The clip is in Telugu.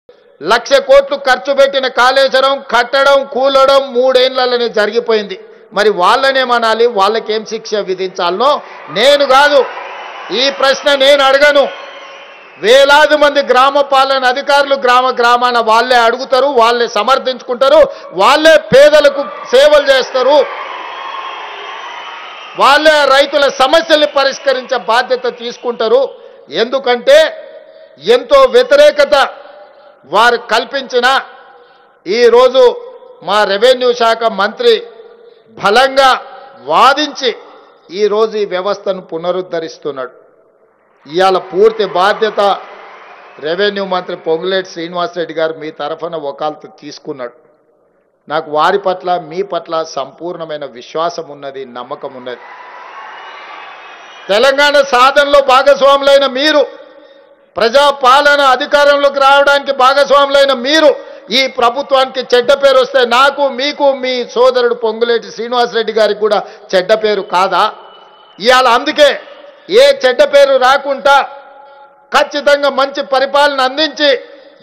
1,00,000 కోట్లు ఖర్చు పెట్టిన కాళేశ్వరం కట్టడం కూలడం 3 ఏళ్లలోనే జరిగిపోయింది. మరి వాళ్ళనేమనాలి, వాళ్ళకేం శిక్ష విధించాలనో నేను కాదు, ఈ ప్రశ్న నేను అడగను. వేలాది మంది గ్రామ పాలన అధికారులు గ్రామాన వాళ్ళే అడుగుతారు, వాళ్ళే సమర్థించుకుంటారు, వాళ్ళే పేదలకు సేవలు చేస్తారు, వాళ్ళే రైతుల సమస్యల్ని పరిష్కరించే బాధ్యత తీసుకుంటారు. ఎందుకంటే ఎంతో వ్యతిరేకత వారు కల్పించిన ఈరోజు మా రెవెన్యూ శాఖ మంత్రి బలంగా వాదించి ఈరోజు ఈ వ్యవస్థను పునరుద్ధరిస్తున్నాడు. ఇవాళ పూర్తి బాధ్యత రెవెన్యూ మంత్రి పొంగులేటి శ్రీనివాసరెడ్డి గారు మీ తరఫున వకాల్తు తీసుకున్నాడు. నాకు వారి పట్ల మీ పట్ల సంపూర్ణమైన విశ్వాసం ఉన్నది, నమ్మకం ఉన్నది. తెలంగాణ సాధనలో భాగస్వాములైన మీరు, ప్రజాపాలన అధికారంలోకి రావడానికి భాగస్వాములైన మీరు ఈ ప్రభుత్వానికి చెడ్డ పేరు వస్తే నాకు, మీకు, మీ సోదరుడు పొంగులేటి శ్రీనివాసరెడ్డి గారికి కూడా చెడ్డ పేరు కాదా? ఇవాళ అందుకే ఏ చెడ్డ పేరు రాకుండా ఖచ్చితంగా మంచి పరిపాలన అందించి